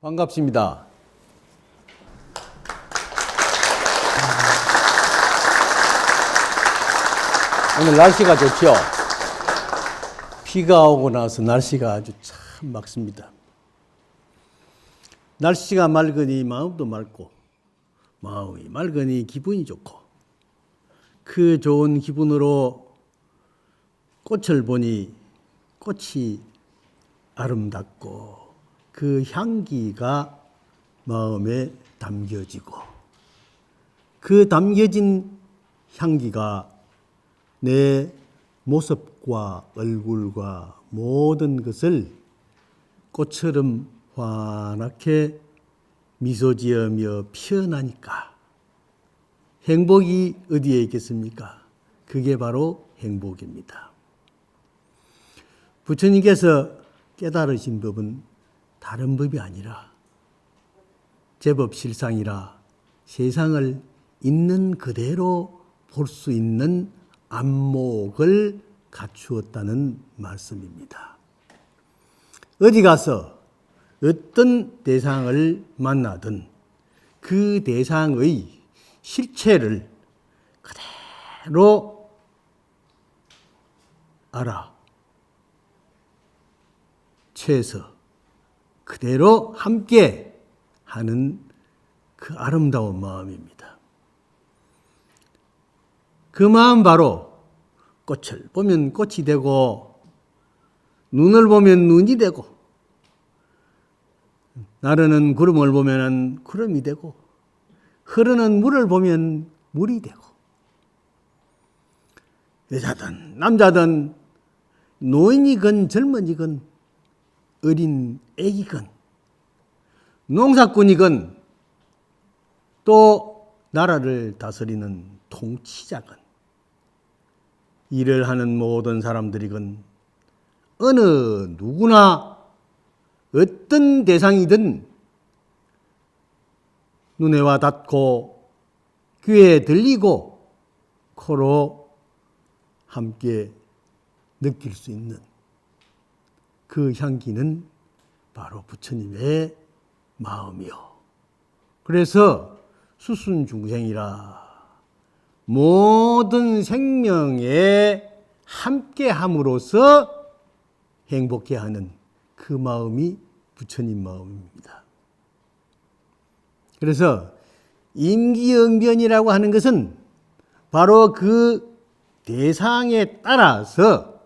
반갑습니다. 오늘 날씨가 좋죠? 비가 오고 나서 날씨가 아주 참 맑습니다. 날씨가 맑으니 마음도 맑고, 마음이 맑으니 기분이 좋고, 그 좋은 기분으로 꽃을 보니 꽃이 아름답고 그 향기가 마음에 담겨지고 그 담겨진 향기가 내 모습과 얼굴과 모든 것을 꽃처럼 환하게 미소 지으며 피어나니까 행복이 어디에 있겠습니까? 그게 바로 행복입니다. 부처님께서 깨달으신 법은 다른 법이 아니라 제법 실상이라 세상을 있는 그대로 볼 수 있는 안목을 갖추었다는 말씀입니다. 어디 가서 어떤 대상을 만나든 그 대상의 실체를 그대로 알아 채서 그대로 함께 하는 그 아름다운 마음입니다. 그 마음 바로 꽃을 보면 꽃이 되고 눈을 보면 눈이 되고 나르는 구름을 보면 구름이 되고 흐르는 물을 보면 물이 되고 여자든 남자든 노인이건 젊은이건 어린 애기건 농사꾼이건 또 나라를 다스리는 통치자건 일을 하는 모든 사람들이건 어느 누구나 어떤 대상이든 눈에 와 닿고 귀에 들리고 코로 함께 느낄 수 있는 그 향기는 바로 부처님의 마음이요. 그래서 수순중생이라 모든 생명에 함께함으로써 행복해 하는 그 마음이 부처님 마음입니다. 그래서 임기응변이라고 하는 것은 바로 그 대상에 따라서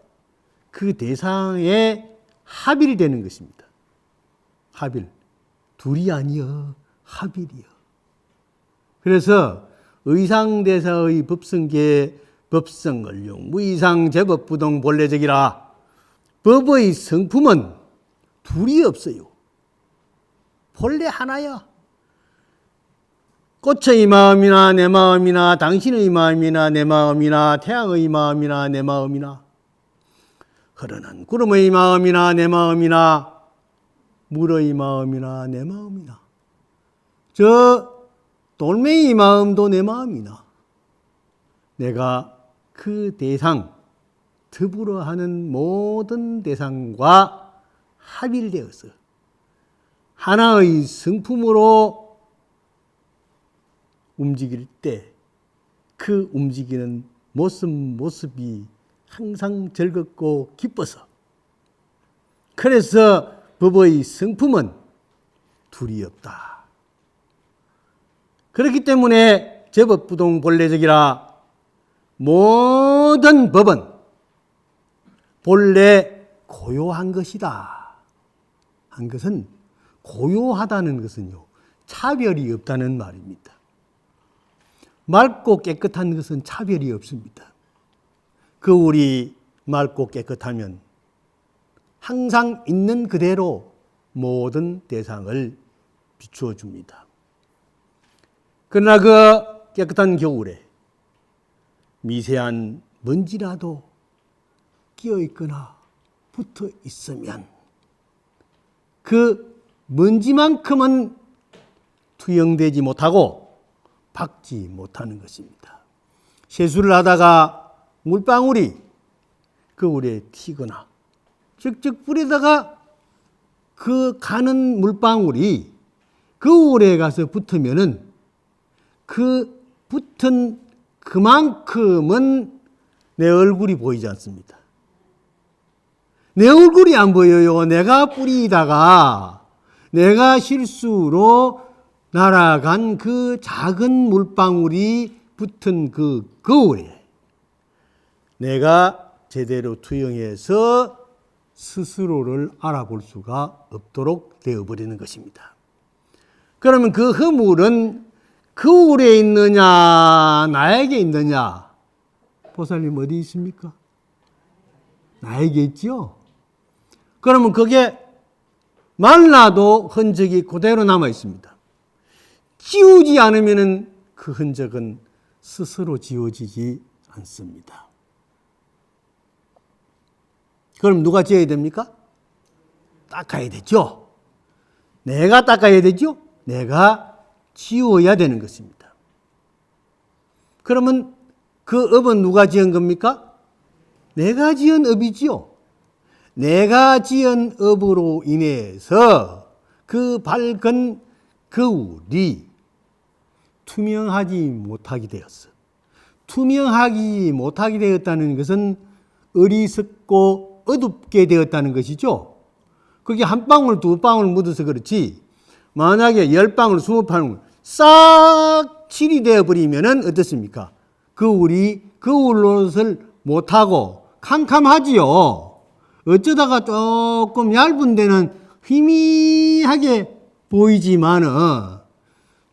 그 대상에 합일되는 것입니다. 합일. 둘이 아니여 합일이여. 그래서 의상대사의 법성계 법성을용 무이상 제법부동 본래적이라 법의 성품은 둘이 없어요. 본래 하나야. 꽃의 마음이나 내 마음이나 당신의 마음이나 내 마음이나 태양의 마음이나 내 마음이나 흐르는 구름의 마음이나 내 마음이나 물의 마음이나 내 마음이나 저 돌멩이 마음도 내 마음이나 내가 그 대상 더불어 하는 모든 대상과 합일되어서 하나의 성품으로 움직일 때 그 움직이는 모습이 항상 즐겁고 기뻐서 그래서 법의 성품은 둘이 없다. 그렇기 때문에 제법부동 본래적이라 모든 법은 본래 고요한 것이다. 한 것은 고요하다는 것은요 차별이 없다는 말입니다. 맑고 깨끗한 것은 차별이 없습니다. 거울이 맑고 깨끗하면 항상 있는 그대로 모든 대상을 비추어 줍니다. 그러나 그 깨끗한 겨울에 미세한 먼지라도 끼어 있거나 붙어 있으면 그 먼지만큼은 투영되지 못하고 박지 못하는 것입니다. 세수를 하다가 물방울이 거울에 튀거나 쩍쩍 뿌리다가 그 가는 물방울이 거울에 가서 붙으면은 그 붙은 그만큼은 내 얼굴이 보이지 않습니다. 내 얼굴이 안 보여요. 내가 뿌리다가 내가 실수로 날아간 그 작은 물방울이 붙은 그 거울에 내가 제대로 투영해서 스스로를 알아볼 수가 없도록 되어버리는 것입니다. 그러면 그 허물은 거울에 있느냐 나에게 있느냐? 보살님 어디 있습니까? 나에게 있죠? 그러면 그게 말라도 흔적이 그대로 남아 있습니다. 지우지 않으면 그 흔적은 스스로 지워지지 않습니다. 그럼 누가 지어야 됩니까? 닦아야 되죠. 내가 닦아야 되죠. 내가 지워야 되는 것입니다. 그러면 그 업은 누가 지은 겁니까? 내가 지은 업이지요. 내가 지은 업으로 인해서 그 밝은 거울이 투명하지 못하게 되었어. 투명하지 못하게 되었다는 것은 어리석고 어둡게 되었다는 것이죠. 그게 한 방울 두 방울 묻어서 그렇지 만약에 10방울 20방울 싹 칠이 되어버리면 어떻습니까? 거울이 거울 노릇을 못하고 캄캄하지요. 어쩌다가 조금 얇은 데는 희미하게 보이지만은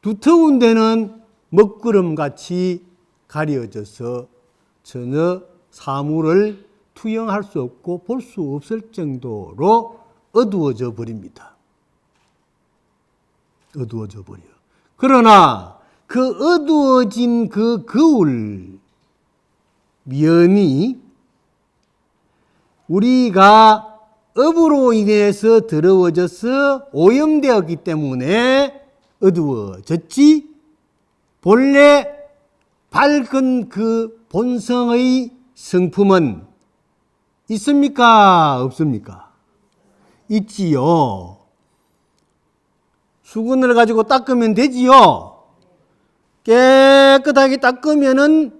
두터운 데는 먹구름같이 가려져서 전혀 사물을 투영할 수 없고 볼 수 없을 정도로 어두워져 버립니다. 어두워져 버려. 그러나 그 어두워진 그 거울 면이 우리가 업으로 인해서 더러워져서 오염되었기 때문에 어두워졌지 본래 밝은 그 본성의 성품은 있습니까? 없습니까? 있지요. 수건을 가지고 닦으면 되지요. 깨끗하게 닦으면은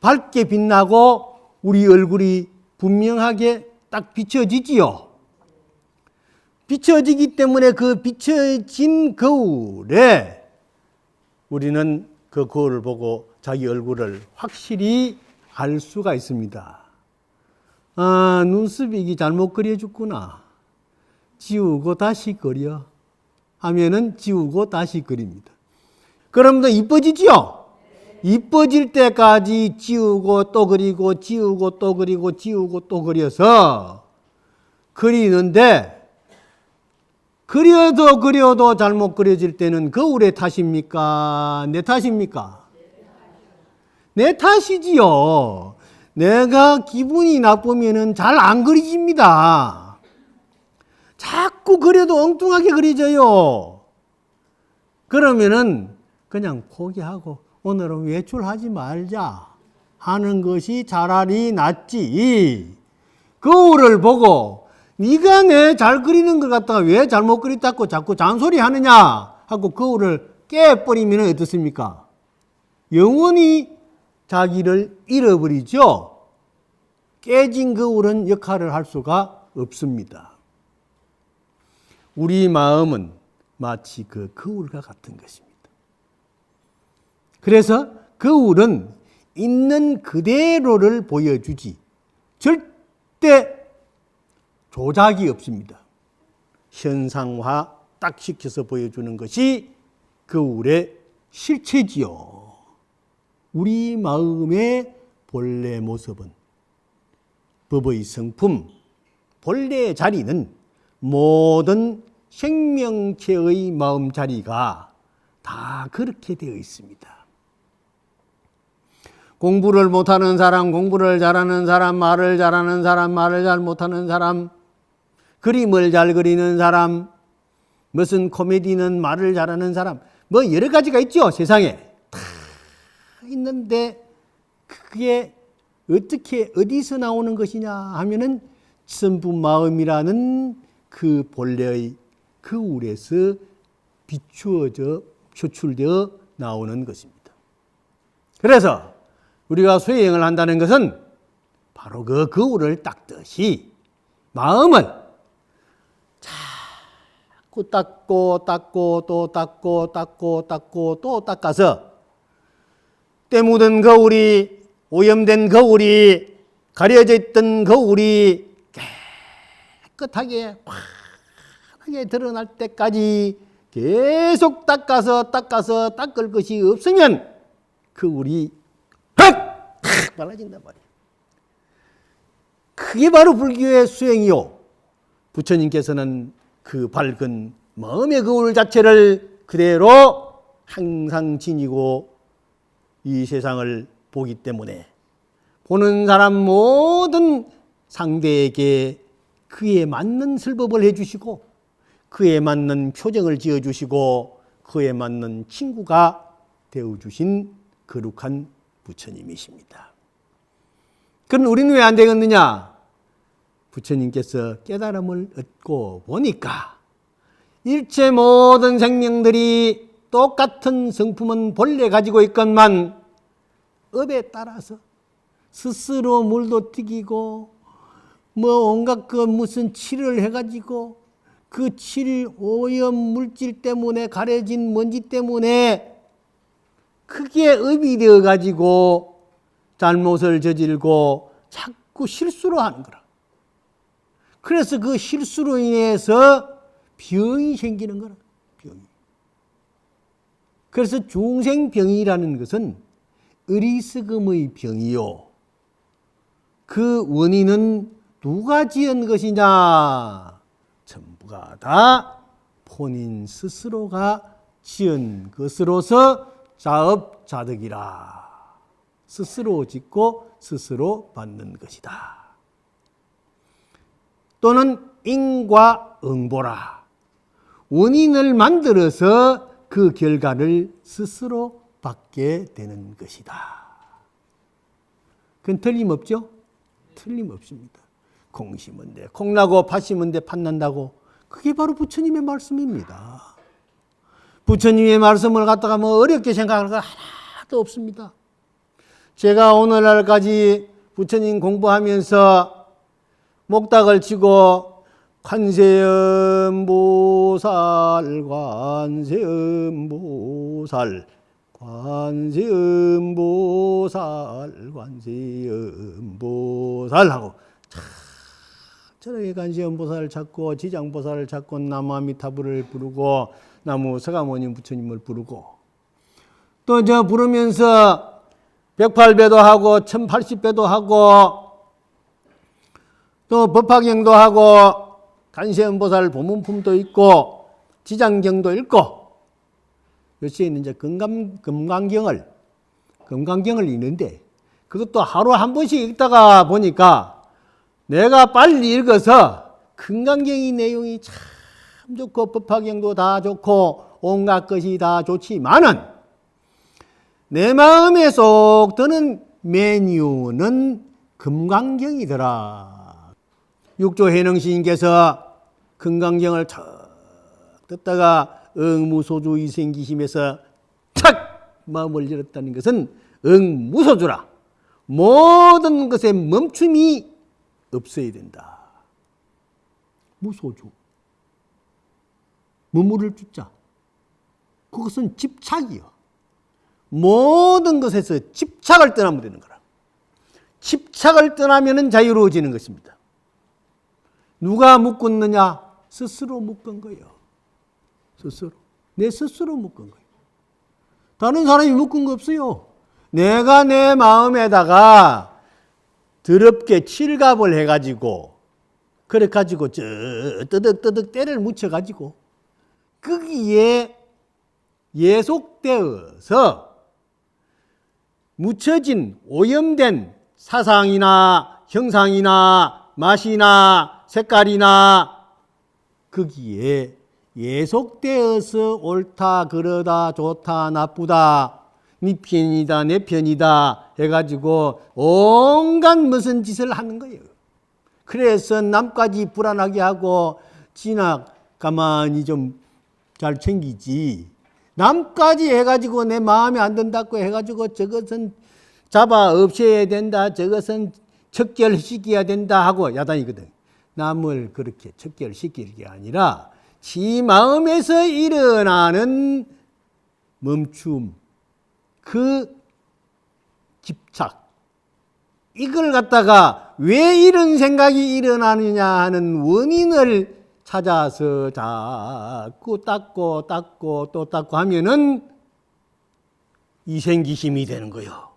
밝게 빛나고 우리 얼굴이 분명하게 딱 비춰지지요. 비춰지기 때문에 그 비춰진 거울에 우리는 그 거울을 보고 자기 얼굴을 확실히 알 수가 있습니다. 아, 눈썹이 잘못 그려졌구나. 지우고 다시 그려 하면은 지우고 다시 그립니다. 그럼 더 이뻐지지요? 이뻐질 때까지 지우고 또 그리고 지우고 또 그리고 지우고 또 그려서 그리는데 그려도 잘못 그려질 때는 거울의 탓입니까? 내 탓입니까? 내 탓이지요. 내가 기분이 나쁘면은 잘 안 그려집니다. 자꾸 그려도 엉뚱하게 그려져요. 그러면은 그냥 포기하고 오늘은 외출하지 말자 하는 것이 차라리 낫지. 거울을 보고 네가 내 잘 그리는 것 같다가 왜 잘못 그렸다고 자꾸 잔소리 하느냐 하고 거울을 깨버리면 어떻습니까? 영원히 자기를 잃어버리죠. 깨진 거울은 역할을 할 수가 없습니다. 우리 마음은 마치 그 거울과 같은 것입니다. 그래서 거울은 있는 그대로를 보여주지 절대 조작이 없습니다. 현상화 딱 시켜서 보여주는 것이 거울의 실체지요. 우리 마음의 본래 모습은 법의 성품, 본래의 자리는 모든 생명체의 마음 자리가 다 그렇게 되어 있습니다. 공부를 못하는 사람, 공부를 잘하는 사람, 말을 잘하는 사람, 말을 잘 못하는 사람, 그림을 잘 그리는 사람, 무슨 코미디는 말을 잘하는 사람, 뭐 여러 가지가 있죠, 세상에. 다 있는데 그게 어떻게 어디서 나오는 것이냐 하면은 전부 마음이라는 그 본래의 거울에서 비추어져 표출되어 나오는 것입니다. 그래서 우리가 수행을 한다는 것은 바로 그 거울을 닦듯이 마음을 자꾸 닦고 또 닦고 또 닦아서 때 묻은 거울이, 오염된 거울이, 가려져 있던 거울이 깨끗하게 환하게 드러날 때까지 계속 닦아서 닦을 것이 없으면 거울이 팍 빨라진단 말이에요. 그게 바로 불교의 수행이요. 부처님께서는 그 밝은 마음의 거울 자체를 그대로 항상 지니고 이 세상을 보기 때문에 보는 사람 모든 상대에게 그에 맞는 설법을 해주시고 그에 맞는 표정을 지어주시고 그에 맞는 친구가 되어주신 거룩한 부처님이십니다. 그럼 우리는 왜 안 되겠느냐? 부처님께서 깨달음을 얻고 보니까 일체 모든 생명들이 똑같은 성품은 본래 가지고 있건만 업에 따라서 스스로 물도 튀기고 온갖 그 무슨 칠을 해가지고 그 칠 오염 물질 때문에 가려진 먼지 때문에 그게 업이 되어가지고 잘못을 저질고 자꾸 실수로 하는 거라. 그래서 그 실수로 인해서 병이 생기는 거라. 병이. 그래서 중생병이라는 것은 어리석음의 병이요. 그 원인은 누가 지은 것이냐? 전부가 다 본인 스스로가 지은 것으로서 자업자득이라. 스스로 짓고 스스로 받는 것이다. 또는 인과응보라. 원인을 만들어서 그 결과를 스스로 받게 되는 것이다. 그건 틀림없죠? 틀림없습니다. 콩 심은 데 콩나고 팥 심은 데 팥 난다고. 그게 바로 부처님의 말씀입니다. 부처님의 말씀을 갖다가 어렵게 생각할 거 하나도 없습니다. 제가 오늘날까지 부처님 공부하면서 목닥을 치고 관세음보살 관세음보살 관세음보살 관세음보살 하고 저렇게 관세음보살을 찾고 지장보살을 찾고 나무 아미타불을 부르고 나무 서가모니 부처님을 부르고 또 저 부르면서 108배도 하고 1080배도 하고 또 법화경도 하고 관세음보살 보문품도 있고 지장경도 읽고 요새 있는 이제 금강경을 읽는데 그것도 하루 한 번씩 읽다가 보니까 내가 빨리 읽어서 금강경의 내용이 참 좋고 법화경도 다 좋고 온갖 것이 다 좋지만은 내 마음에 쏙 드는 메뉴는 금강경이더라. 육조해능스님께서 금강경을 탁 듣다가 응무소주 이생기심에서 탁 마음을 열었다는 것은 응무소주라. 모든 것에 멈춤이 없어야 된다. 무소주. 머무를 주자. 그것은 집착이요. 모든 것에서 집착을 떠나면 되는 거라. 집착을 떠나면 자유로워지는 것입니다. 누가 묶었느냐? 스스로 묶은 거예요. 스스로. 내 스스로 묶은 거예요. 다른 사람이 묶은 거 없어요. 내가 내 마음에다가 더럽게 칠갑을 해가지고 그래 가지고 저 뜨득뜨득 때를 묻혀가지고 거기에 예속되어서 묻혀진 오염된 사상이나 형상이나 맛이나 색깔이나 거기에 예속되어서 옳다 그러다 좋다 나쁘다 네 편이다 내 편이다 해가지고 온갖 무슨 짓을 하는 거예요. 그래서 남까지 불안하게 하고 진학 가만히 좀 잘 챙기지. 남까지 해가지고 내 마음에 안 든다고 해가지고 저것은 잡아 없애야 된다. 저것은 척결시켜야 된다 하고 야단이거든. 남을 그렇게 척결시킬 게 아니라 지 마음에서 일어나는 멈춤, 그 집착, 이걸 갖다가 왜 이런 생각이 일어나느냐 하는 원인을 찾아서 자꾸 닦고 또 닦고 하면은 이생기심이 되는 거예요.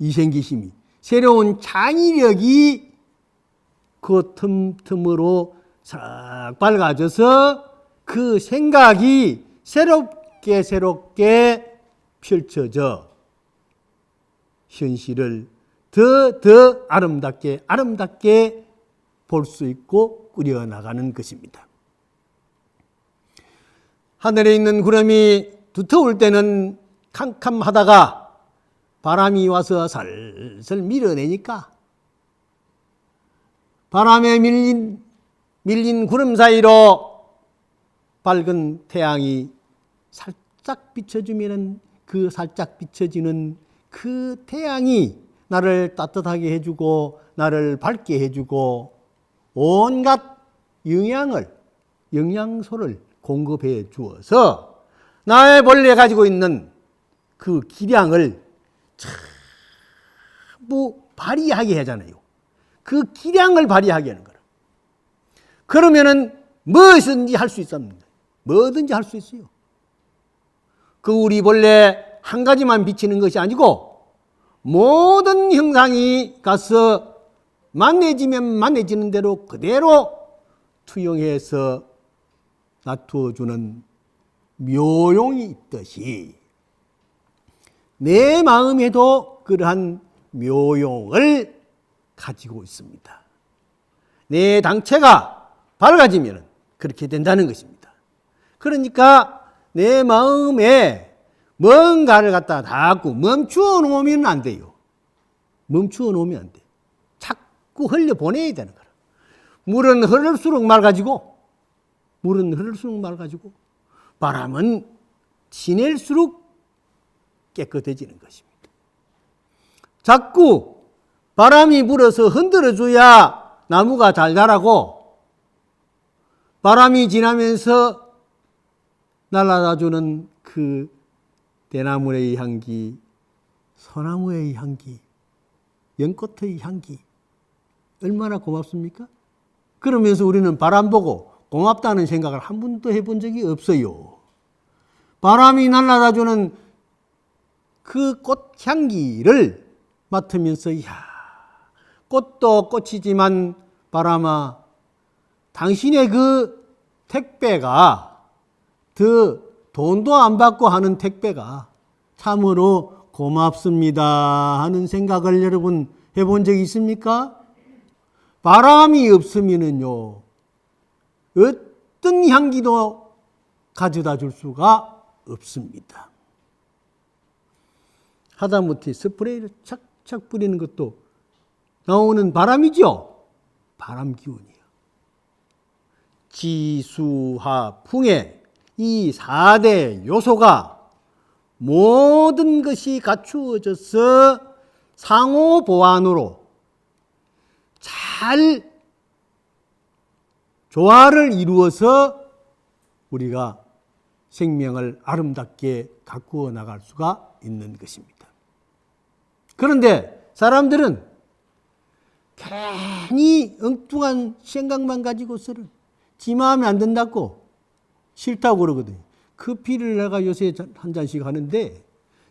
이생기심이. 새로운 창의력이 그 틈틈으로 싹 밝아져서 그 생각이 새롭게 펼쳐져 현실을 더 아름답게 볼 수 있고 꾸려나가는 것입니다. 하늘에 있는 구름이 두터울 때는 캄캄하다가 바람이 와서 살살 밀어내니까 바람에 밀린 구름 사이로 밝은 태양이 살짝 비춰주면 그 살짝 비춰지는 그 태양이 나를 따뜻하게 해주고 나를 밝게 해주고 온갖 영양소를 공급해 주어서 나의 본래 가지고 있는 그 기량을 전부 발휘하게 하잖아요. 그 기량을 발휘하게 하는 거라. 그러면은 무엇이든지 할 수 있습니다. 뭐든지 할 수 있어요. 그 우리 본래 한 가지만 비치는 것이 아니고 모든 형상이 가서 만해지면 만해지는 대로 그대로 투영해서 놔두어주는 묘용이 있듯이 내 마음에도 그러한 묘용을 가지고 있습니다. 내 당체가 밝아지면 그렇게 된다는 것입니다. 그러니까 내 마음에 뭔가를 갖다 닫고 멈추어 놓으면 안 돼요. 멈추어 놓으면 안 돼. 자꾸 흘려보내야 되는 거라. 물은 흐를수록 맑아지고 바람은 지낼수록 깨끗해지는 것입니다. 자꾸 바람이 불어서 흔들어줘야 나무가 잘 자라고 바람이 지나면서 날아다주는 그 대나무의 향기, 소나무의 향기, 연꽃의 향기 얼마나 고맙습니까? 그러면서 우리는 바람 보고 고맙다는 생각을 한 번도 해본 적이 없어요. 바람이 날아다주는 그 꽃향기를 맡으면서 야, 꽃도 꽃이지만 바람아, 당신의 그 택배가 더 돈도 안 받고 하는 택배가 참으로 고맙습니다 하는 생각을 여러분 해본 적이 있습니까? 바람이 없으면은요, 어떤 향기도 가져다 줄 수가 없습니다. 하다못해 스프레이를 착착 뿌리는 것도 나오는 바람이죠. 바람 기운이에요. 지수화풍의 이 4대 요소가 모든 것이 갖추어져서 상호 보완으로 잘 조화를 이루어서 우리가 생명을 아름답게 가꾸어 나갈 수가 있는 것입니다. 그런데 사람들은 괜히 엉뚱한 생각만 가지고서는 지 마음에 안 든다고 싫다고 그러거든요. 커피를 내가 요새 한 잔씩 하는데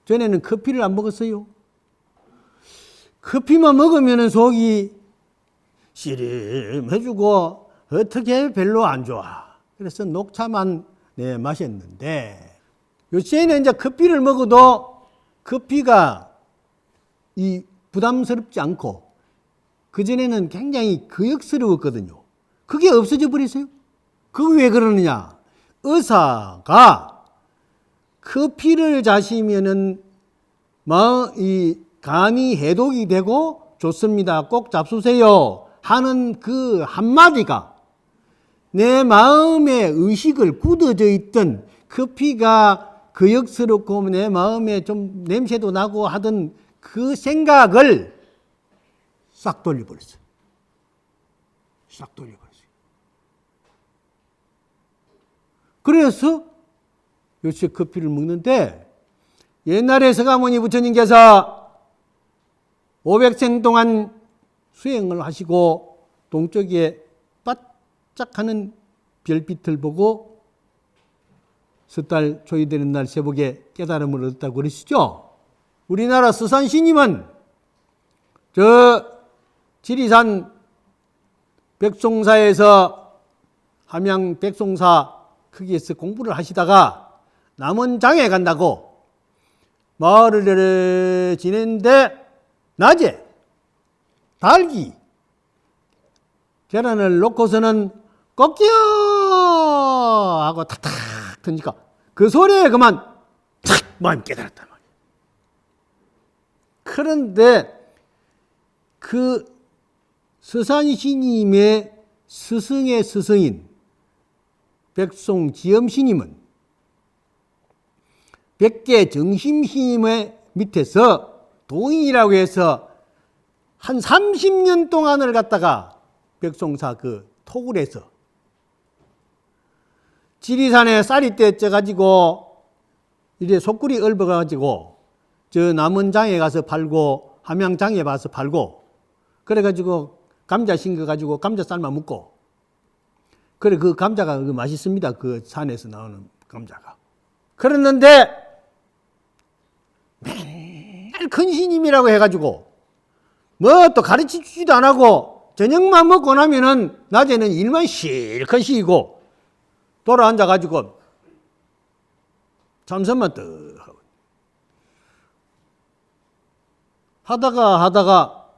전에는 커피를 안 먹었어요. 커피만 먹으면 속이 씨름해주고 어떻게 별로 안 좋아. 그래서 녹차만 마셨는데 요새는 이제 커피를 먹어도 커피가 부담스럽지 않고 그전에는 굉장히 거역스러웠거든요. 그게 없어져 버렸어요. 그게 왜 그러느냐. 의사가 커피를 자시면은 이 간이 해독이 되고 좋습니다. 꼭 잡수세요 하는 그 한마디가 내 마음의 의식을 굳어져 있던 그 피가 거역스럽고 내 마음에 좀 냄새도 나고 하던 그 생각을 싹 돌려버렸어요. 싹 돌려버렸어요. 그래서 요새 커피를 먹는데 옛날에 서가모니 부처님께서 500생 동안 수행을 하시고 동쪽에 반짝하는 별빛을 보고 섣달 조이되는 날 새벽에 깨달음을 얻었다고 그러시죠. 우리나라 서산스님은 저 지리산 백송사에서 함양 백송사 거기에서 공부를 하시다가 남원장에 간다고 마을을 지냈는데 낮에 닭이 계란을 놓고서는 꺾여 하고 탁탁 던지니까 그 소리에 그만 탁 마음이 깨달았단 말이에요. 그런데 그 서산스님의 스승의 스승인 백송지엄스님은 백계정심스님의 밑에서 도인이라고 해서 한 30년 동안을 갖다가 백송사 그 토굴에서 지리산에 쌀이 떼져가지고 이제 속구리 얽어가지고 저 남원장에 가서 팔고 함양장에 가서 팔고 그래가지고 감자 심겨가지고 감자 삶아 먹고 그래 그 감자가 맛있습니다. 그 산에서 나오는 감자가. 그랬는데 맨날 큰 스님이라고 해가지고 뭐 또 가르쳐 주지도 안 하고 저녁만 먹고 나면은 낮에는 일만 실컷 쉬고 돌아 앉아가지고 잠선만 떡 하고 하다가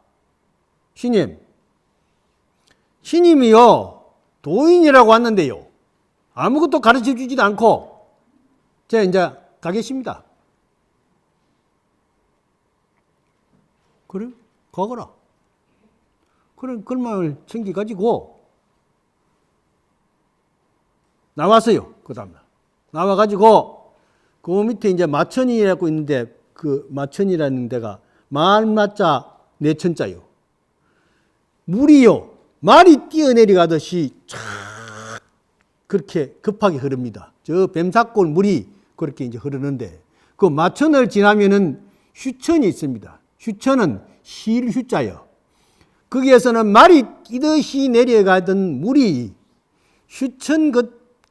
스님이요 도인이라고 왔는데요 아무것도 가르쳐 주지도 않고 제가 이제 가겠습니다. 그래? 가거라. 그래, 글망을 챙겨가지고 나왔어요. 그 다음날. 나와가지고 그 밑에 이제 마천이라고 있는데 그 마천이라는 데가 말마자 내천자요. 물이요. 말이 뛰어내려가듯이 쫙 그렇게 급하게 흐릅니다. 저 뱀사골 물이 그렇게 이제 흐르는데 그 마천을 지나면은 휴천이 있습니다. 휴천은 실휴자요. 거기에서는 말이 뛰듯이 내려가던 물이 휴천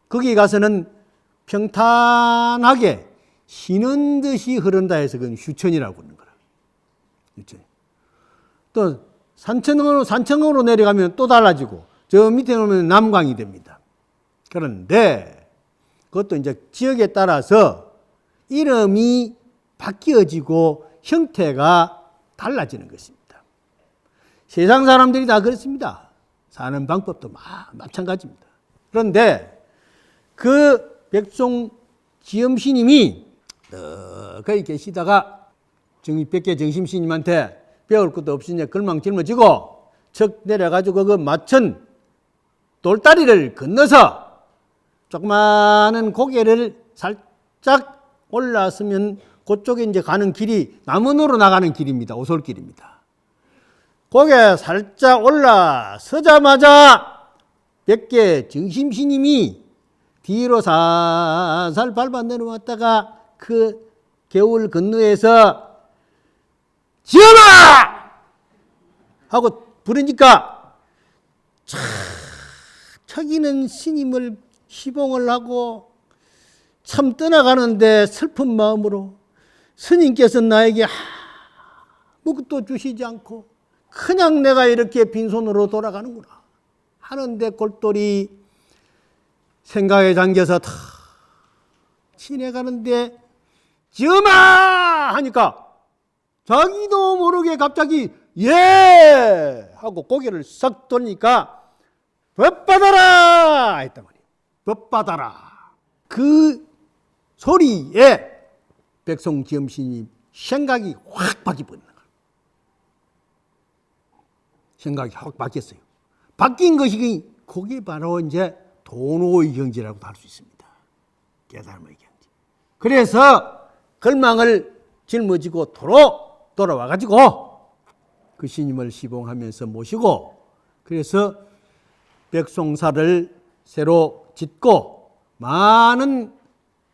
거기 가서는 평탄하게 쉬는 듯이 흐른다 해서 그건 휴천이라고 하는 거라. 휴천. 또 산청으로 내려가면 또 달라지고 저 밑에 오면 남광이 됩니다. 그런데 그것도 이제 지역에 따라서 이름이 바뀌어지고 형태가 달라지는 것입니다. 세상 사람들이 다 그렇습니다. 사는 방법도 마찬가지입니다. 그런데 그 백송지엄스님이 거기 계시다가 백계 정심스님한테 배울 것도 없으니 글망 짊어지고 척 내려가지고 그 마천 돌다리를 건너서 조그마한 고개를 살짝 올라서면 그쪽에 이제 가는 길이 남원으로 나가는 길입니다. 오솔길입니다. 고개 살짝 올라서자마자 백계 정심스님이 뒤로 살살 밟아 내려왔다가 그 개울 건너에서 지엄아! 하고 부르니까 자기는 스님을 시봉을 하고 참 떠나가는데 슬픈 마음으로 스님께서 나에게 아무것도 주시지 않고 그냥 내가 이렇게 빈손으로 돌아가는구나 하는데 골똘히 생각에 잠겨서 다 지내가는데 지엄아! 하니까 자기도 모르게 갑자기 예! 하고 고개를 싹 돌리니까 법 받아라! 했단 말이에요. 법 받아라. 그 소리에 백송지엄스님 생각이 확 바뀌어버린 거예요. 생각이 확 바뀌었어요. 바뀐 것이 그게 바로 이제 도노의 경지라고도 할 수 있습니다. 깨달음의 경지. 그래서 걸망을 짊어지고 도로 돌아와 가지고 그 스님을 시봉하면서 모시고, 그래서 백송사를 새로 짓고 많은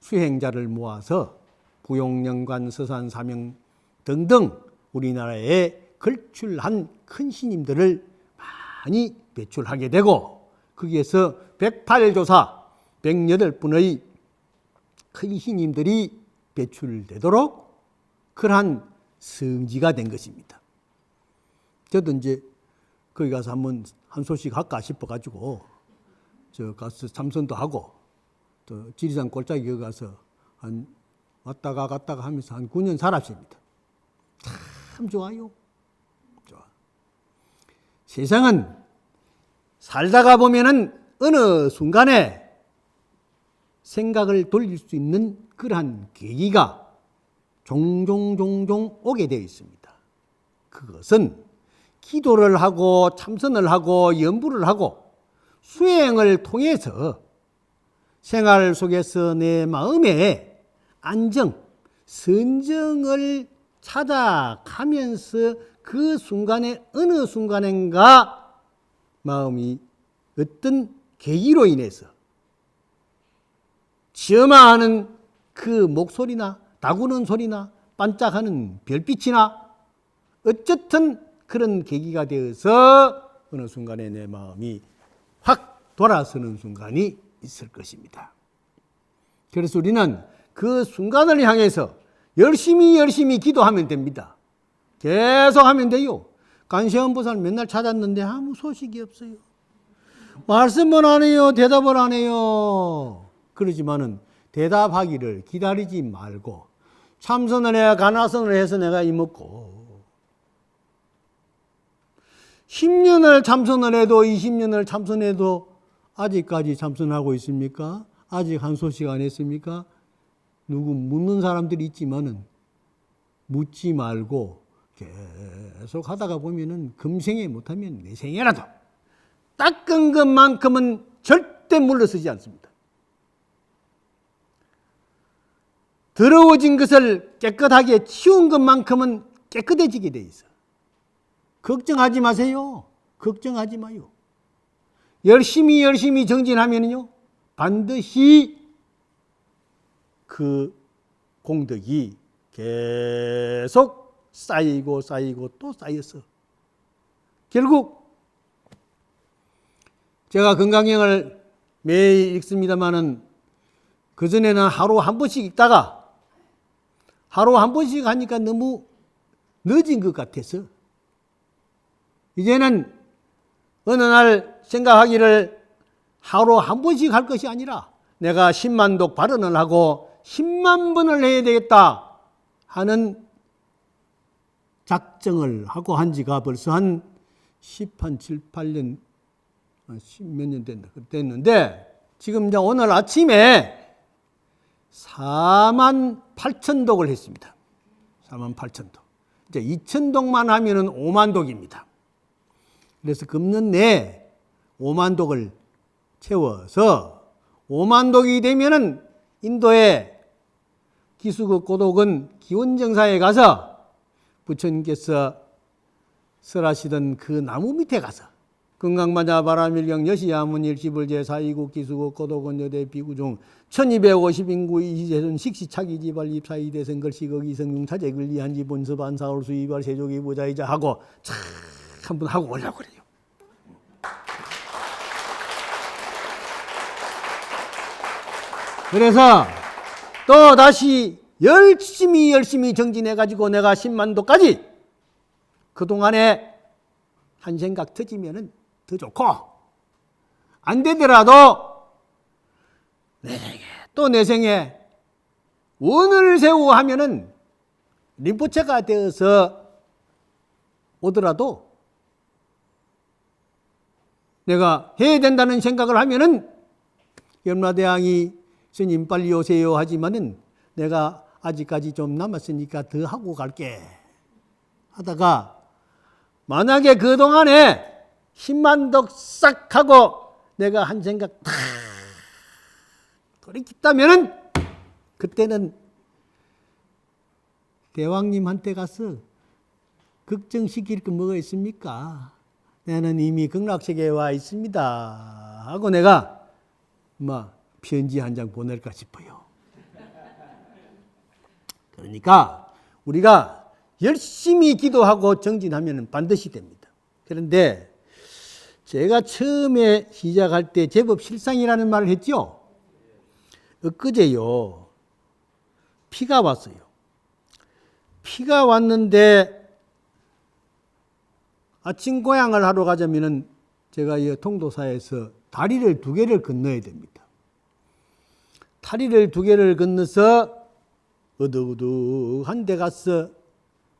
수행자를 모아서 부용령관, 서산사명 등등 우리나라에 걸출한 큰 스님들을 많이 배출하게 되고, 거기에서 108조사 108분의 큰 스님들이 배출되도록 그러한 성지가 된 것입니다. 저도 이제 거기 가서 한번 한 소식 할까 싶어가지고 저 가서 참선도 하고, 또 지리산 골짜기 가서 한 왔다가 갔다가 하면서 한 9년 살았습니다. 참 좋아요. 좋아. 세상은 살다가 보면은 어느 순간에 생각을 돌릴 수 있는 그러한 계기가 종종 오게 되어 있습니다. 그것은 기도를 하고 참선을 하고 연부를 하고 수행을 통해서 생활 속에서 내 마음의 안정, 선정을 찾아가면서 그 순간에 어느 순간인가 마음이 어떤 계기로 인해서 지엄하는 그 목소리나 다구는 소리나 반짝하는 별빛이나 어쨌든 그런 계기가 되어서 어느 순간에 내 마음이 확 돌아서는 순간이 있을 것입니다. 그래서 우리는 그 순간을 향해서 열심히 기도하면 됩니다. 계속 하면 돼요. 간세음 보살 맨날 찾았는데 아무 소식이 없어요. 말씀은 안 해요. 대답을 안 해요. 그러지만은 대답하기를 기다리지 말고 참선을 해야 간화선을 해서 내가 이먹고 10년을 참선을 해도 20년을 참선해도 아직까지 참선하고 있습니까? 아직 한 소식 안 했습니까? 누구 묻는 사람들이 있지만은 묻지 말고 계속 하다가 보면은 금생에 못하면 내생에라도 닦은 것만큼은 절대 물러서지 않습니다. 더러워진 것을 깨끗하게 치운 것만큼은 깨끗해지게 돼 있어. 걱정하지 마세요. 걱정하지 마요. 열심히 정진하면요 반드시 그 공덕이 계속 쌓이고 또 쌓였어. 결국 제가 건강경을 매일 읽습니다마는 그전에는 하루 한 번씩 읽다가 하루 한 번씩 하니까 너무 늦은 것 같아서 이제는 어느 날 생각하기를 하루 한 번씩 할 것이 아니라 내가 10만 독 발언을 하고 10만 번을 해야 되겠다 하는 작정을 하고 한 지가 벌써 한 7, 8년, 10몇 년 됐는데 지금 이제 오늘 아침에 4만 8천 독을 했습니다. 4만 8천 독. 이제 2천 독만 하면은 5만 독입니다. 그래서 금년 내에 5만 독을 채워서 5만 독이 되면은 인도의 기수국 고독은 기원정사에 가서 부처님께서 설하시던 그 나무 밑에 가서 건강마자 바라밀경 여시야문 일시불제 사이국 기수국 고독은 여대 비구중 1250인구 이세선 식시차기지발 입사이대선 걸시거 이성융 차제글 이한지 본서반 사울수 이발 세족이 보자이자 하고 참 한번 하고 오려고 그래요. 그래서 또 다시 열심히 정진해가지고 내가 10만 도까지 그동안에 한 생각 터지면은 더 좋고 안 되더라도 내 생에 원을 세우고 하면은 림포체가 되어서 오더라도 내가 해야 된다는 생각을 하면은 염라대왕이 스님 빨리 오세요 하지만은 내가 아직까지 좀 남았으니까 더 하고 갈게 하다가 만약에 그동안에 10만 덕 싹 하고 내가 한 생각 다 돌이켰다면은 그때는 대왕님한테 가서 걱정시킬 거 뭐가 있습니까? 나는 이미 극락세계에 와 있습니다 하고 내가 편지 한 장 보낼까 싶어요. 그러니까 우리가 열심히 기도하고 정진하면 반드시 됩니다. 그런데 제가 처음에 시작할 때 제법 실상이라는 말을 했죠. 엊그제요 피가 왔어요. 피가 왔는데 아침 고향을 하러 가자면은 제가 이 통도사에서 다리를 2개를 건너야 됩니다. 다리를 2개를 건너서 어둑어둑한 데 가서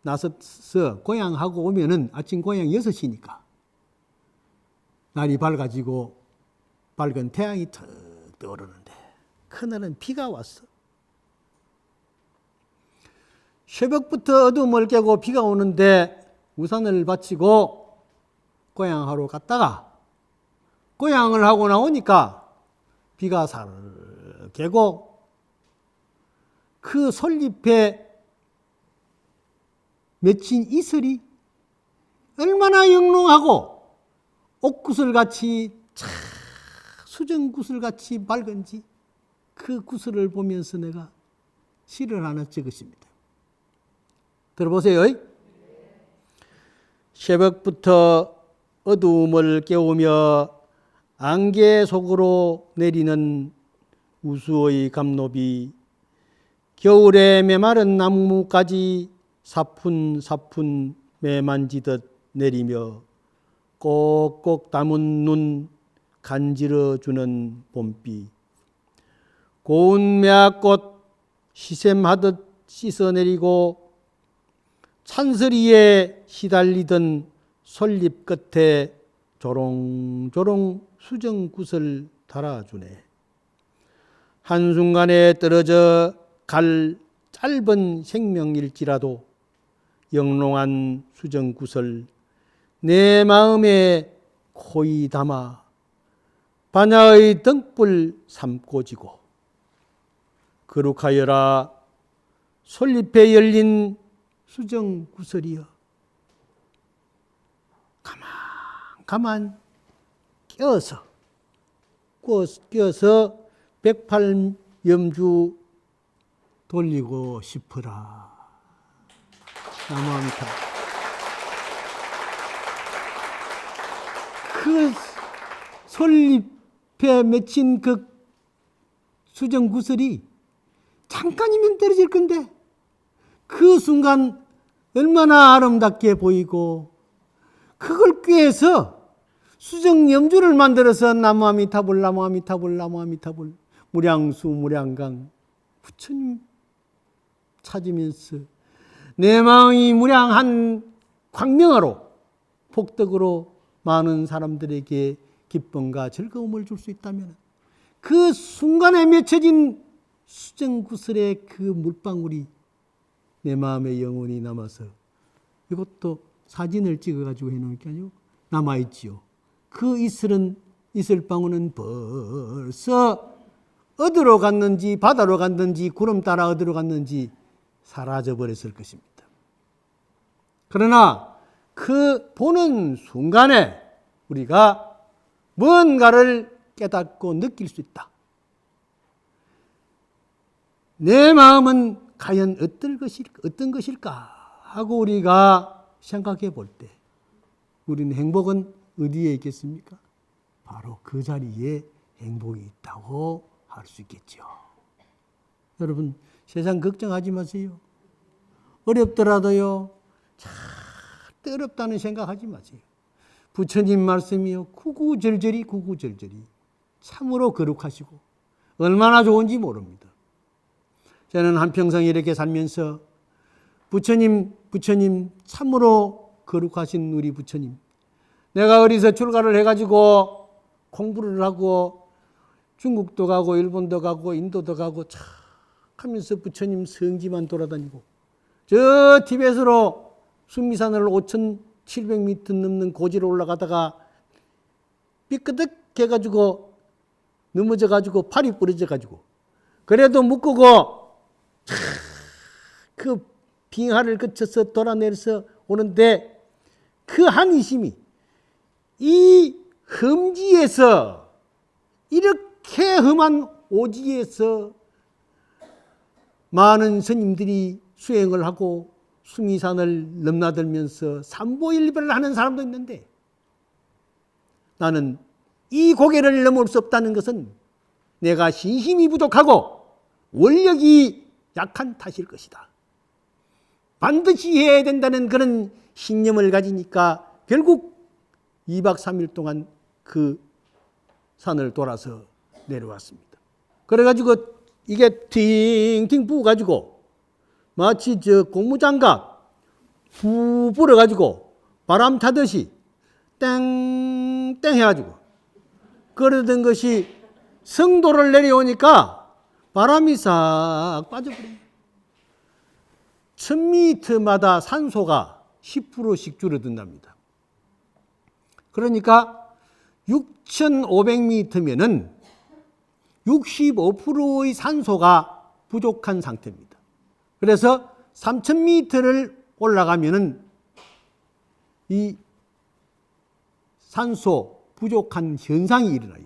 나서서 고향하고 오면은 아침 고향 6시니까 날이 밝아지고 밝은 태양이 턱 떠오르는데 그날은 비가 왔어. 새벽부터 어둠을 깨고 비가 오는데 우산을 받치고 고향하러 갔다가 고향을 하고 나오니까 비가 살 개고 그 솔잎에 맺힌 이슬이 얼마나 영롱하고 옥구슬같이 수정구슬같이 맑은지 그 구슬을 보면서 내가 시를 하나 적었습니다. 들어보세요. 새벽부터 어두움을 깨우며 안개 속으로 내리는 우수의 감로비, 겨울에 메마른 나무까지 사푼사푼 매만지듯 내리며 꼭꼭 담은 눈 간지러주는 봄비, 고운 매화꽃 시샘하듯 씻어내리고 찬서리에 시달리던 솔잎 끝에 조롱조롱 수정굿을 달아주네. 한순간에 떨어져 갈 짧은 생명일지라도 영롱한 수정굿을 내 마음에 고이 담아 반야의 등불 삼고 지고 거룩하여라 솔잎에 열린 수정구슬이여 가만 껴서 백팔염주 돌리고 싶으라. 나무합니다. 그 솔잎에 맺힌 그 수정구슬이 잠깐이면 떨어질 건데 그 순간 얼마나 아름답게 보이고 그걸 꿰서 수정염주를 만들어서 나무아미타불 나무아미타불 나무아미타불 무량수 무량강 부처님 찾으면서 내 마음이 무량한 광명으로 복덕으로 많은 사람들에게 기쁨과 즐거움을 줄 수 있다면 그 순간에 맺혀진 수정구슬의 그 물방울이 내 마음에 영원히 남아서 이것도 사진을 찍어가지고 해놓은 게 아니고 남아있지요. 그 이슬방울은 벌써 어디로 갔는지 바다로 갔는지 구름 따라 어디로 갔는지 사라져버렸을 것입니다. 그러나 그 보는 순간에 우리가 뭔가를 깨닫고 느낄 수 있다. 내 마음은 과연 어떤 것일까 하고 우리가 생각해 볼 때 우리는 행복은 어디에 있겠습니까? 바로 그 자리에 행복이 있다고 할 수 있겠죠. 여러분 세상 걱정하지 마세요. 어렵더라도요 절대 어렵다는 생각하지 마세요. 부처님 말씀이요 구구절절이 참으로 거룩하시고 얼마나 좋은지 모릅니다. 저는 한평생 이렇게 살면서 부처님 참으로 거룩하신 우리 부처님, 내가 어디서 출가를 해가지고 공부를 하고 중국도 가고 일본도 가고 인도도 가고 참 하면서 부처님 성지만 돌아다니고 저 티벳으로 순미산을 5,700m 넘는 고지로 올라가다가 삐끄덕 해가지고 넘어져가지고 팔이 부러져가지고 그래도 묶고 그 빙하를 거쳐서 돌아내려서 오는데 그 한이심이 이 험지에서 이렇게 험한 오지에서 많은 스님들이 수행을 하고 수미산을 넘나들면서 삼보일배를 하는 사람도 있는데 나는 이 고개를 넘을 수 없다는 것은 내가 신심이 부족하고 원력이 약한 탓일 것이다. 반드시 해야 된다는 그런 신념을 가지니까 결국 2박 3일 동안 그 산을 돌아서 내려왔습니다. 그래가지고 이게 팅팅 부어가지고 마치 저 고무장갑 후 불어가지고 바람 타듯이 땡땡 해가지고 그러던 것이 성도를 내려오니까 바람이 싹 빠져버려요. 1000m마다 산소가 10%씩 줄어든답니다. 그러니까 6500m면은 65%의 산소가 부족한 상태입니다. 그래서 3000m를 올라가면은 이 산소 부족한 현상이 일어나요.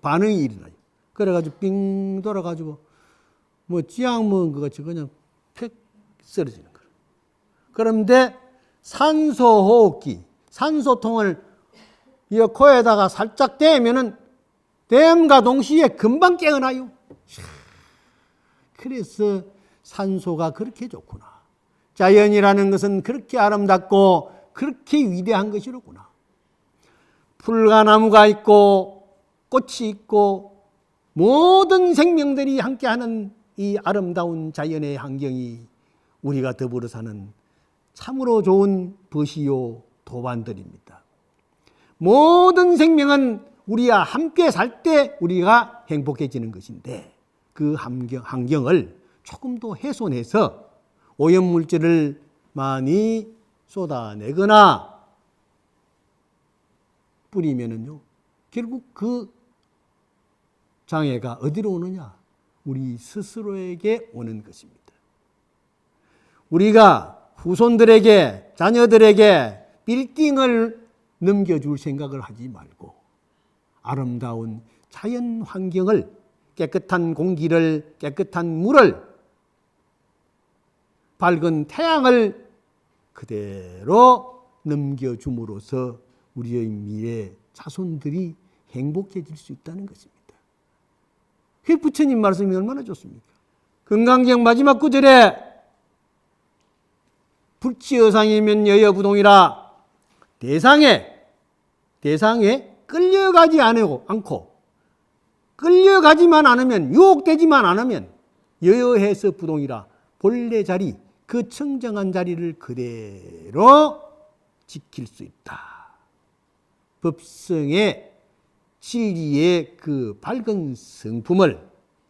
반응이 일어나요. 그래가지고 빙 돌아가지고 뭐 찌약 먹은 것 같이 그냥 팩 쓰러지는 거예요. 그런데 산소호흡기, 산소통을 이 코에다가 살짝 대면은 댐과 동시에 금방 깨어나요. 그래서 산소가 그렇게 좋구나. 자연이라는 것은 그렇게 아름답고 그렇게 위대한 것이로구나. 풀과 나무가 있고 꽃이 있고 모든 생명들이 함께하는 이 아름다운 자연의 환경이 우리가 더불어 사는 참으로 좋은 벗이요 도반들입니다. 모든 생명은 우리와 함께 살 때 우리가 행복해지는 것인데 그 환경을 조금 더 훼손해서 오염물질을 많이 쏟아내거나 뿌리면은요, 결국 그 장애가 어디로 오느냐? 우리 스스로에게 오는 것입니다. 우리가 후손들에게, 자녀들에게 빌딩을 넘겨줄 생각을 하지 말고 아름다운 자연 환경을, 깨끗한 공기를, 깨끗한 물을, 밝은 태양을 그대로 넘겨줌으로써 우리의 미래 자손들이 행복해질 수 있다는 것입니다. 그 부처님 말씀이 얼마나 좋습니까? 금강경 마지막 구절에 불치여상이면 여여부동이라 대상에 끌려가지 않고 끌려가지만 않으면, 유혹되지만 않으면 여여해서 부동이라 본래 자리, 그 청정한 자리를 그대로 지킬 수 있다. 법성의 진리의 그 밝은 성품을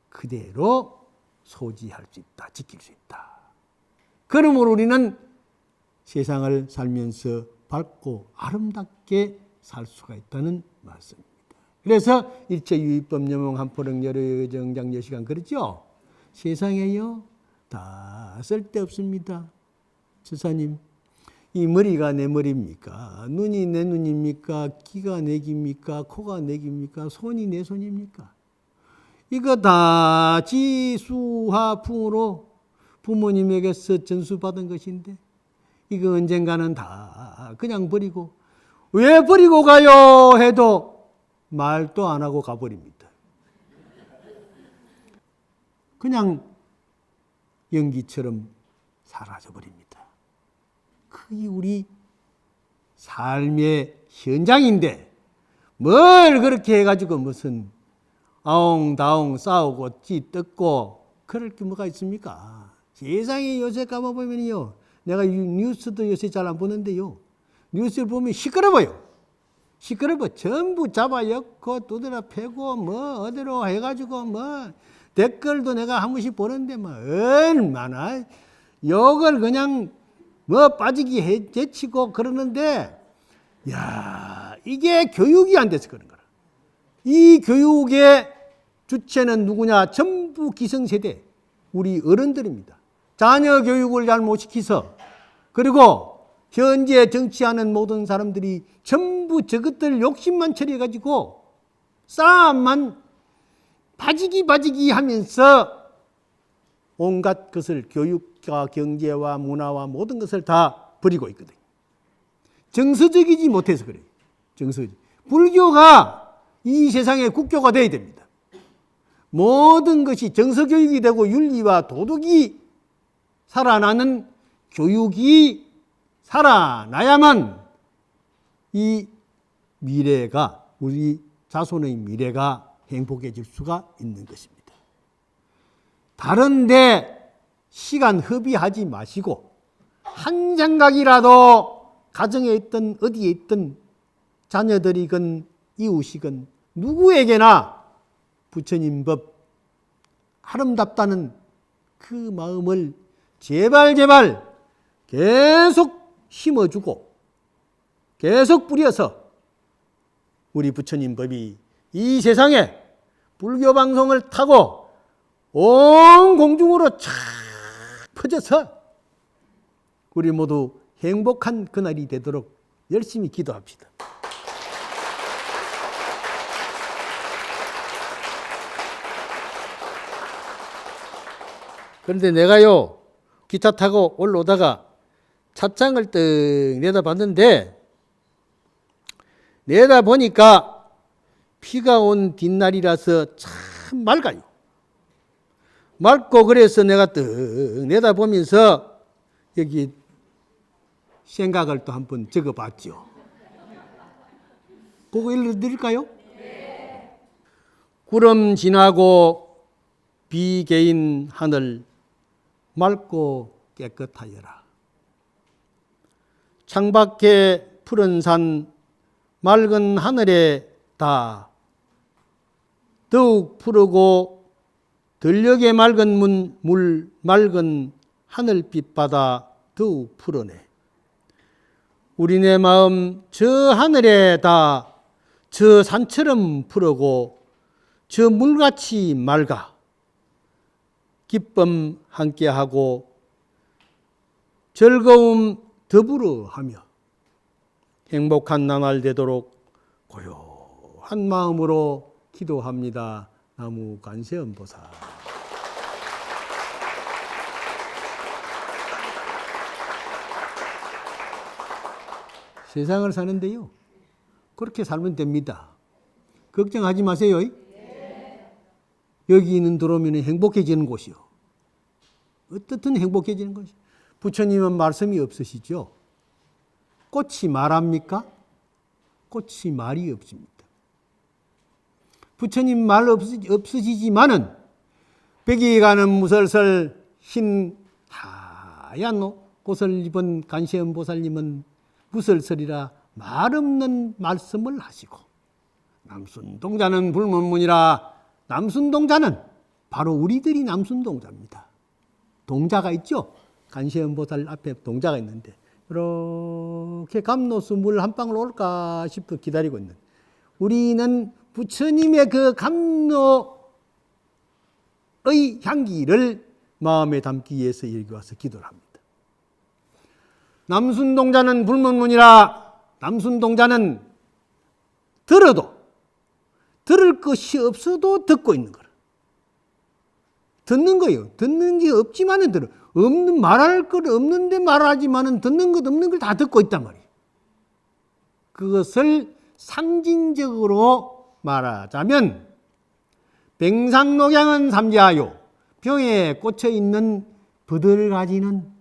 그대로 소지할 수 있다. 지킬 수 있다. 그러므로 우리는 세상을 살면서 밝고 아름답게 살 수가 있다는 말씀입니다. 그래서 일체유의법 여몽 한포릉 여러정장 여시간 그렇죠? 세상에요 다 쓸데없습니다. 지사님, 이 머리가 내 머리입니까? 눈이 내 눈입니까? 귀가 내 귀입니까? 코가 내 귀입니까? 손이 내 손입니까? 이거 다 지수화풍으로 부모님에게서 전수받은 것인데 이거 언젠가는 다 그냥 버리고, 왜 버리고 가요 해도 말도 안 하고 가버립니다. 그냥 연기처럼 사라져버립니다. 그게 우리 삶의 현장인데 뭘 그렇게 해가지고 무슨 아웅다웅 싸우고 찌뜯고 그럴 게 뭐가 있습니까? 세상에 요새 가봐보면요, 내가 뉴스도 요새 잘 안 보는데요, 뉴스를 보면 시끄러워요. 시끄러워. 전부 잡아엮고 두드려 패고 뭐 어디로 해가지고 뭐 댓글도 내가 한 번씩 보는데 뭐 얼마나 욕을 그냥 뭐 빠지기 해치고 그러는데, 야, 이게 교육이 안 돼서 그런 거라. 이 교육의 주체는 누구냐? 전부 기성세대, 우리 어른들입니다. 자녀 교육을 잘 못 시켜서, 그리고 현재 정치하는 모든 사람들이 전부 저것들 욕심만 처리해가지고 싸움만 바지기 하면서 온갖 것을, 교육과 경제와 문화와 모든 것을 다 버리고 있거든요. 정서적이지 못해서 그래요. 정서적. 불교가 이 세상의 국교가 되어야 됩니다. 모든 것이 정서교육이 되고 윤리와 도덕이 살아나는 교육이 살아나야만 이 미래가, 우리 자손의 미래가 행복해질 수가 있는 것입니다. 다른데 시간 허비하지 마시고 한 생각이라도 가정에 있든 어디에 있든 자녀들이건 이웃이건 누구에게나 부처님 법 아름답다는 그 마음을 제발 계속 심어주고 계속 뿌려서 우리 부처님 법이 이 세상에 불교 방송을 타고 온 공중으로 쫙 퍼져서 우리 모두 행복한 그날이 되도록 열심히 기도합시다. 그런데 내가요, 기차 타고 올라오다가 찻장을 떡 내다봤는데, 내다보니까 비가 온 뒷날이라서 참 맑아요. 맑고 그래서 내가 떡 내다보면서 여기 생각을 또 한번 적어봤죠. 그거 읽어드릴까요? 네. 구름 지나고 비 개인 하늘 맑고 깨끗하여라. 창밖에 푸른 산 맑은 하늘에 다 더욱 푸르고 들녘에 맑은 물 맑은 하늘빛 바다 더욱 푸르네. 우리네 마음 저 하늘에 다 저 산처럼 푸르고 저 물같이 맑아. 기쁨 함께하고 즐거움 더불어 하며 행복한 나날 되도록 고요한 마음으로 기도합니다. 나무 관세음보살. 세상을 사는데요, 그렇게 살면 됩니다. 걱정하지 마세요. 여기는 들어오면 행복해지는 곳이요. 어떻든 행복해지는 것이. 부처님은 말씀이 없으시죠? 꽃이 말합니까? 꽃이 말이 없습니다. 부처님 말 없으시지만은 백이 가는 무설설 흰 하얀 옷을 입은 관세음보살님은 무설설이라 말 없는 말씀을 하시고, 남순동자는 불문문이라, 남순동자는 바로 우리들이 남순동자입니다. 동자가 있죠? 관세음보살 앞에 동자가 있는데 이렇게 감로수 물 한 방울 올까 싶어 기다리고 있는, 우리는 부처님의 그 감로의 향기를 마음에 담기 위해서 여기 와서 기도를 합니다. 남순동자는 불문문이라, 남순동자는 들어도 들을 것이 없어도 듣고 있는 거라. 듣는 거예요. 듣는 게 없지만은 들어. 없는 말할 것 없는데 말하지만은 듣는 것 없는 걸 다 듣고 있단 말이에요. 그것을 상징적으로 말하자면 병상녹양은 삼자요. 병에 꽂혀 있는 부들가지는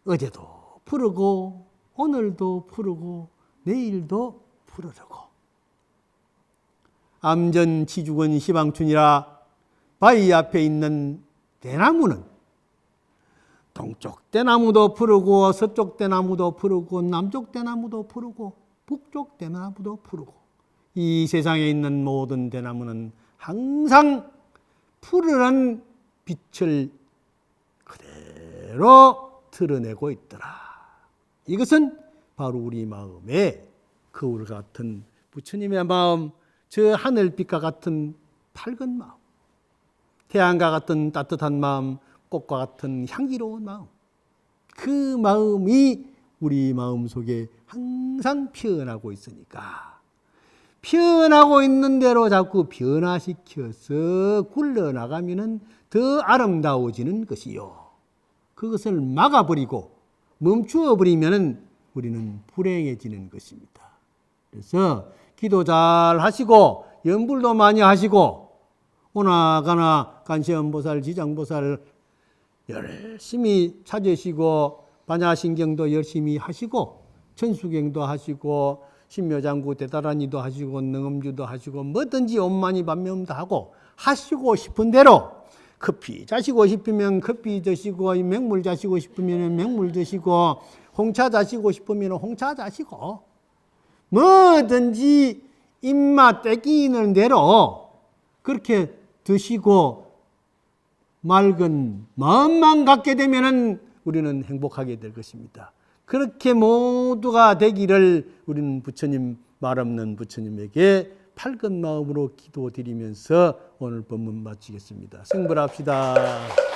어제도 푸르고 오늘도 푸르고 내일도 푸르르고, 암전 치죽은 시방춘이라, 바위 앞에 있는 대나무는 동쪽 대나무도 푸르고 서쪽 대나무도 푸르고 남쪽 대나무도 푸르고 북쪽 대나무도 푸르고, 이 세상에 있는 모든 대나무는 항상 푸르른 빛을 그대로 드러내고 있더라. 이것은 바로 우리 마음에 거울 같은 부처님의 마음, 저 하늘빛과 같은 밝은 마음, 태양과 같은 따뜻한 마음, 꽃과 같은 향기로운 마음, 그 마음이 우리 마음속에 항상 피어나고 있으니까 피어나고 있는 대로 자꾸 변화시켜서 굴러나가면 더 아름다워지는 것이요. 그것을 막아버리고 멈추어버리면 우리는 불행해지는 것입니다. 그래서 기도 잘 하시고 연불도 많이 하시고 오나가나 간세음보살, 지장보살 열심히 찾으시고 반야신경도 열심히 하시고 천수경도 하시고 신묘장구 대다란이도 하시고 능엄주도 하시고 뭐든지 온만이 반면도 하고 하시고 싶은 대로 커피 자시고 싶으면 커피 드시고 맹물 자시고 싶으면 맹물 드시고 홍차 자시고 싶으면 홍차 자시고 뭐든지 입맛 떼끼는 대로 그렇게 드시고 맑은 마음만 갖게 되면은 우리는 행복하게 될 것입니다. 그렇게 모두가 되기를 우리는 부처님, 말 없는 부처님에게 밝은 마음으로 기도드리면서 오늘 법문 마치겠습니다. 승불합시다.